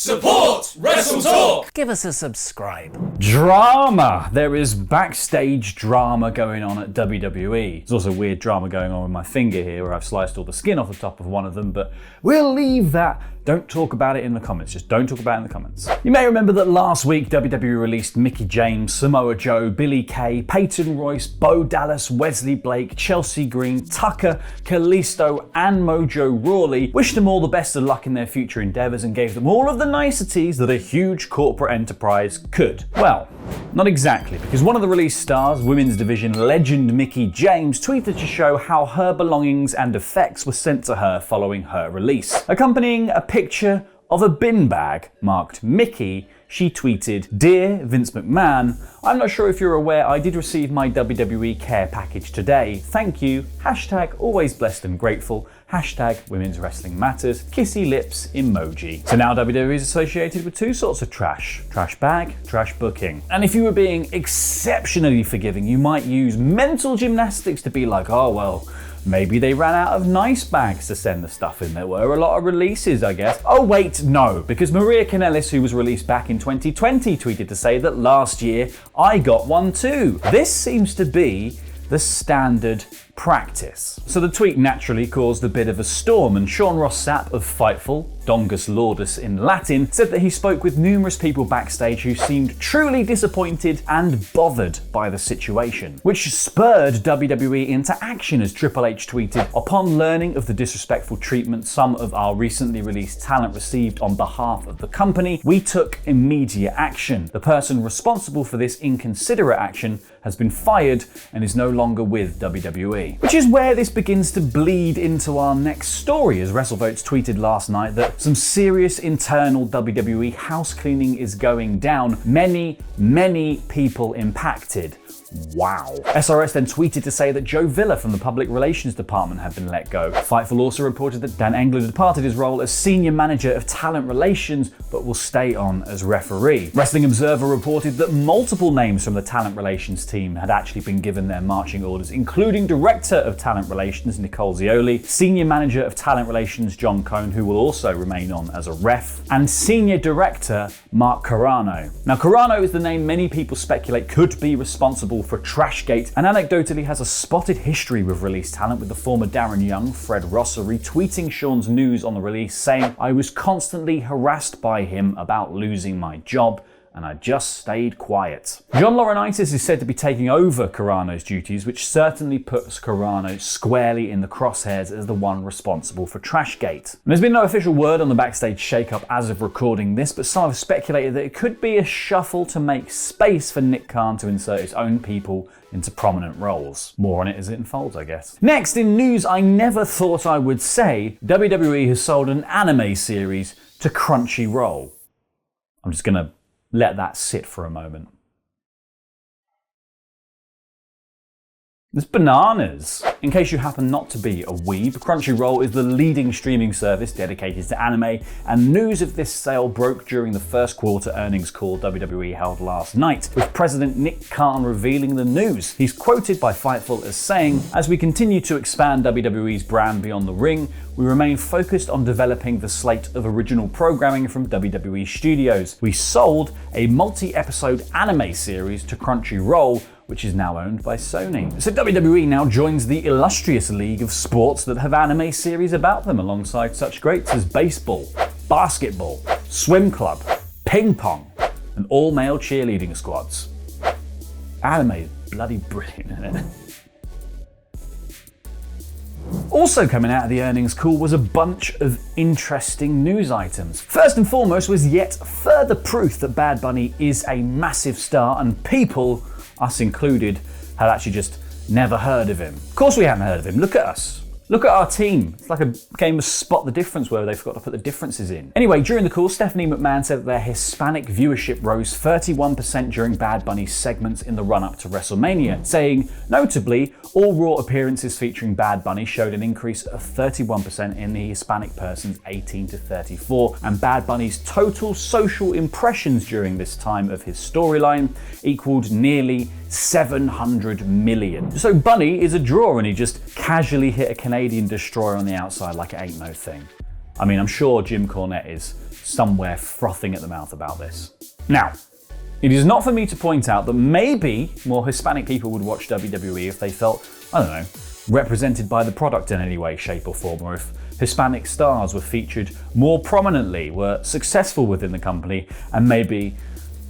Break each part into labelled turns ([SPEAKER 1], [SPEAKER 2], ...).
[SPEAKER 1] Support WrestleTalk!
[SPEAKER 2] Give us a subscribe.
[SPEAKER 3] Drama! There is backstage drama going on at WWE. There's also weird drama going on with my finger here where I've sliced all the skin off the top of one of them, but we'll leave that. Don't talk about it in the comments. Just don't talk about it in the comments. You may remember that last week WWE released Mickie James, Samoa Joe, Billie Kay, Peyton Royce, Bo Dallas, Wesley Blake, Chelsea Green, Tucker, Kalisto, and Mojo Rawley, wished them all the best of luck in their future endeavors and gave them all of the niceties that a huge corporate enterprise could. Well, not exactly, because one of the release stars, women's division legend Mickie James, tweeted to show how her belongings and effects were sent to her following her release. Accompanying a picture of a bin bag marked Mickey, she tweeted, "Dear Vince McMahon, I'm not sure if you're aware I did receive my WWE care package today. Thank you. Hashtag always blessed and grateful. Hashtag women's wrestling matters. Kissy lips emoji." So now WWE is associated with two sorts of trash. Trash bag, trash booking. And if you were being exceptionally forgiving, you might use mental gymnastics to be like, oh well, maybe they ran out of nice bags to send the stuff in. There were a lot of releases, I guess. Oh wait, no, because Maria Kanellis, who was released back in 2020, tweeted to say that last year I got one too. This seems to be the standard practice. So the tweet naturally caused a bit of a storm, and Sean Ross Sapp of Fightful, Dongus Laudus in Latin, said that he spoke with numerous people backstage who seemed truly disappointed and bothered by the situation, which spurred WWE into action as Triple H tweeted, "Upon learning of the disrespectful treatment some of our recently released talent received on behalf of the company, we took immediate action. The person responsible for this inconsiderate action has been fired and is no longer with WWE." Which is where this begins to bleed into our next story, as WrestleVotes tweeted last night that some serious internal WWE house cleaning is going down. Many people impacted. Wow. SRS then tweeted to say that Joe Villa from the Public Relations Department had been let go. Fightful also reported that Dan Engler departed his role as Senior Manager of Talent Relations, but will stay on as referee. Wrestling Observer reported that multiple names from the Talent Relations team had actually been given their marching orders, including Director of Talent Relations Nicole Zioli, Senior Manager of Talent Relations John Cohn, who will also remain on as a ref, and Senior Director Mark Carano. Now, Carano is the name many people speculate could be responsible for Trashgate, and anecdotally has a spotted history with release talent, with the former Darren Young, Fred Rosser, retweeting Sean's news on the release saying, "I was constantly harassed by him about losing my job, and I just stayed quiet." John Laurinaitis is said to be taking over Carano's duties, which certainly puts Carano squarely in the crosshairs as the one responsible for Trashgate. And there's been no official word on the backstage shakeup as of recording this, but some have speculated that it could be a shuffle to make space for Nick Khan to insert his own people into prominent roles. More on it as it unfolds, I guess. Next, in news I never thought I would say, WWE has sold an anime series to Crunchyroll. I'm just gonna let that sit for a moment. It's bananas. In case you happen not to be a weeb, Crunchyroll is the leading streaming service dedicated to anime, and news of this sale broke during the first quarter earnings call WWE held last night, with President Nick Khan revealing the news. He's quoted by Fightful as saying, "As we continue to expand WWE's brand beyond the ring, we remain focused on developing the slate of original programming from WWE Studios. We sold a multi-episode anime series to Crunchyroll, which is now owned by Sony." So WWE now joins the illustrious league of sports that have anime series about them, alongside such greats as baseball, basketball, swim club, ping pong, and all-male cheerleading squads. Anime is bloody brilliant, isn't it? Also coming out of the earnings call was a bunch of interesting news items. First and foremost was yet further proof that Bad Bunny is a massive star, and people, us included, had actually just never heard of him. Of course we hadn't heard of him. Look at us. Look at our team. It's like a game of spot the difference where they forgot to put the differences in. Anyway, during the call, Stephanie McMahon said that their Hispanic viewership rose 31% during Bad Bunny's segments in the run-up to WrestleMania, saying, notably, all Raw appearances featuring Bad Bunny showed an increase of 31% in the Hispanic persons 18 to 34, and Bad Bunny's total social impressions during this time of his storyline equaled nearly 700 million. So Bunny is a draw, and he just casually hit a Canadian destroyer on the outside like it ain't no thing. I mean, I'm sure Jim Cornette is somewhere frothing at the mouth about this. Now, it is not for me to point out that maybe more Hispanic people would watch WWE if they felt, I don't know, represented by the product in any way, shape or form, or if Hispanic stars were featured more prominently, were successful within the company, and maybe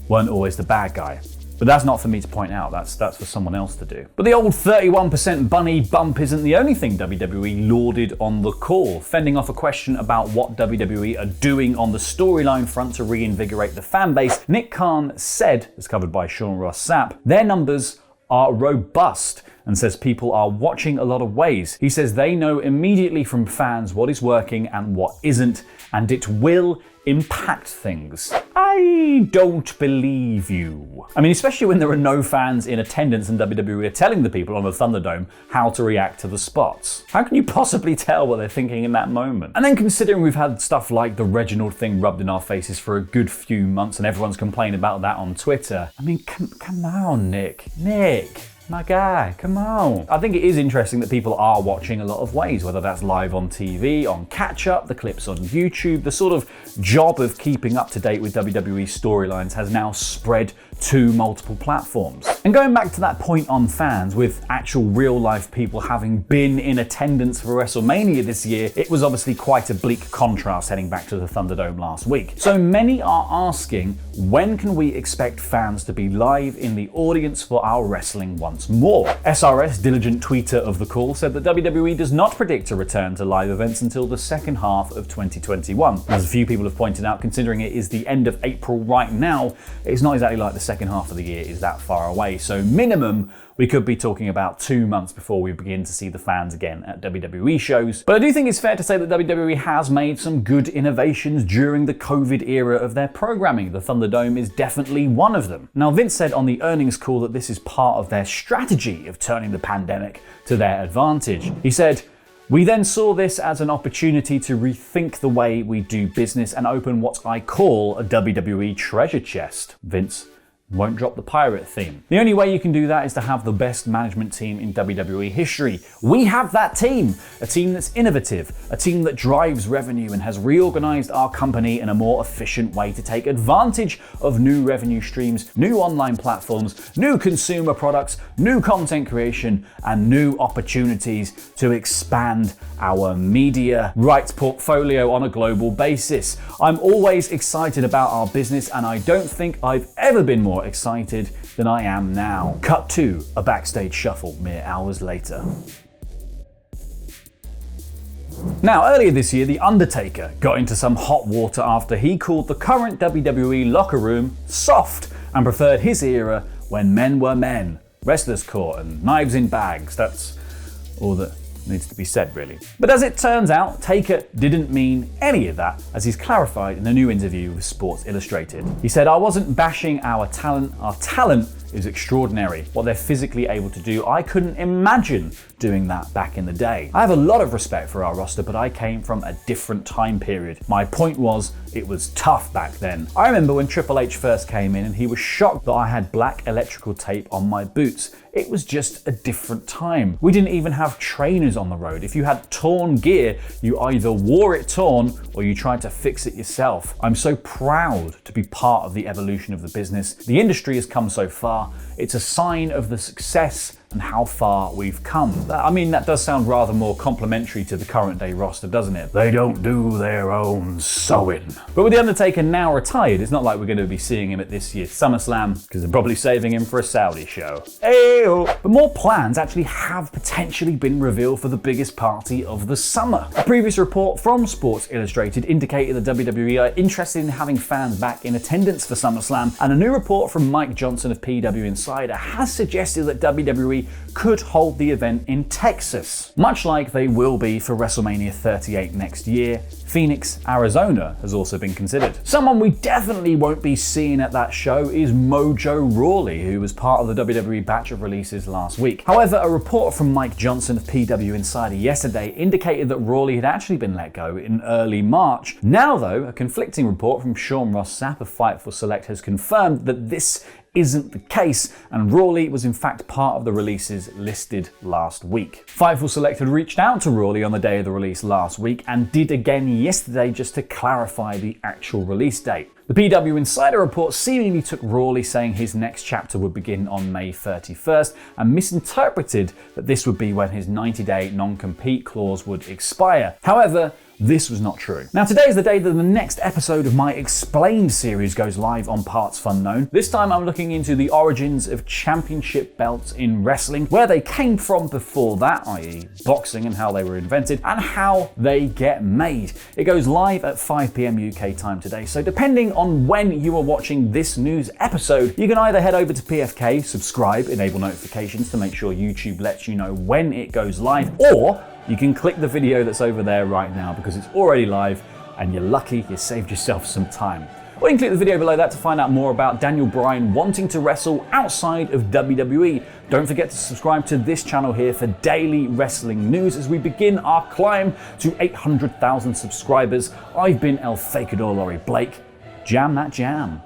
[SPEAKER 3] weren't always the bad guy. But that's not for me to point out, that's for someone else to do. But the old 31% bunny bump isn't the only thing WWE lauded on the call. Fending off a question about what WWE are doing on the storyline front to reinvigorate the fan base, Nick Khan said, as covered by Sean Ross Sapp, their numbers are robust, and says people are watching a lot of ways. He says they know immediately from fans what is working and what isn't, and it will impact things. I don't believe you. I mean, especially when there are no fans in attendance and WWE are telling the people on the Thunderdome how to react to the spots. How can you possibly tell what they're thinking in that moment? And then considering we've had stuff like the Reginald thing rubbed in our faces for a good few months and everyone's complained about that on Twitter. I mean, come on, Nick. My guy, come on. I think it is interesting that people are watching a lot of ways, whether that's live on TV, on catch-up, the clips on YouTube. The sort of job of keeping up to date with WWE storylines has now spread to multiple platforms. And going back to that point on fans, with actual real-life people having been in attendance for WrestleMania this year, it was obviously quite a bleak contrast heading back to the Thunderdome last week. So many are asking, when can we expect fans to be live in the audience for our wrestling once more? SRS, diligent tweeter of the call, said that WWE does not predict a return to live events until the second half of 2021. As a few people have pointed out, considering it is the end of April right now, it's not exactly like the second half of the year is that far away. So minimum, we could be talking about 2 months before we begin to see the fans again at WWE shows. But I do think it's fair to say that WWE has made some good innovations during the COVID era of their programming. The Thunderdome is definitely one of them. Now, Vince said on the earnings call that this is part of their strategy of turning the pandemic to their advantage. He said, "We then saw this as an opportunity to rethink the way we do business and open what I call a WWE treasure chest." Vince won't drop the pirate theme. The only way you can do that is to have the best management team in WWE history. We have that team, a team that's innovative, a team that drives revenue and has reorganized our company in a more efficient way to take advantage of new revenue streams, new online platforms, new consumer products, new content creation, and new opportunities to expand our media rights portfolio on a global basis. I'm always excited about our business, and I don't think I've ever been more excited than I am now. Cut to a backstage shuffle mere hours later. Now, earlier this year, The Undertaker got into some hot water after he called the current WWE locker room soft and preferred his era when men were men, wrestlers court and knives in bags. That's all that needs to be said, really. But as it turns out, Taker didn't mean any of that, as he's clarified in a new interview with Sports Illustrated. He said, "I wasn't bashing our talent is extraordinary. What they're physically able to do, I couldn't imagine doing that back in the day. I have a lot of respect for our roster, but I came from a different time period. My point was, it was tough back then. I remember when Triple H first came in and he was shocked that I had black electrical tape on my boots. It was just a different time. We didn't even have trainers on the road. If you had torn gear, you either wore it torn or you tried to fix it yourself. I'm so proud to be part of the evolution of the business. The industry has come so far. It's a sign of the success and how far we've come." I mean, that does sound rather more complimentary to the current day roster, doesn't it? They don't do their own sewing. But with The Undertaker now retired, it's not like we're going to be seeing him at this year's SummerSlam, because they're probably saving him for a Saudi show. Ayo! But more plans actually have potentially been revealed for the biggest party of the summer. A previous report from Sports Illustrated indicated that WWE are interested in having fans back in attendance for SummerSlam, and a new report from Mike Johnson of PW Insider has suggested that WWE could hold the event in Texas, much like they will be for WrestleMania 38 next year. Phoenix, Arizona has also been considered. Someone we definitely won't be seeing at that show is Mojo Rawley, who was part of the WWE batch of releases last week. However, a report from Mike Johnson of PW Insider yesterday indicated that Rawley had actually been let go in early March. Now though, a conflicting report from Sean Ross Sapp of Fightful Select has confirmed that this isn't the case, and Rawley was in fact part of the releases listed last week. Fightful Select had reached out to Rawley on the day of the release last week and did again yesterday just to clarify the actual release date. The PW Insider report seemingly took Rawley saying his next chapter would begin on May 31st and misinterpreted that this would be when his 90-day non-compete clause would expire. However, this was not true. Now today is the day that the next episode of my Explained series goes live on Parts Unknown. This time I'm looking into the origins of championship belts in wrestling, where they came from before that, i.e. boxing, and how they were invented, and how they get made. It goes live at 5 PM UK time today, so depending on when you are watching this news episode, you can either head over to PFK, subscribe, enable notifications to make ssure YouTube lets you know when it goes live, or you can click the video that's over there right now because it's already live and you're lucky you saved yourself some time. Or you can click the video below that to find out more about Daniel Bryan wanting to wrestle outside of WWE. Don't forget to subscribe to this channel here for daily wrestling news as we begin our climb to 800,000 subscribers. I've been El Fakador Laurie Blake. Jam that jam.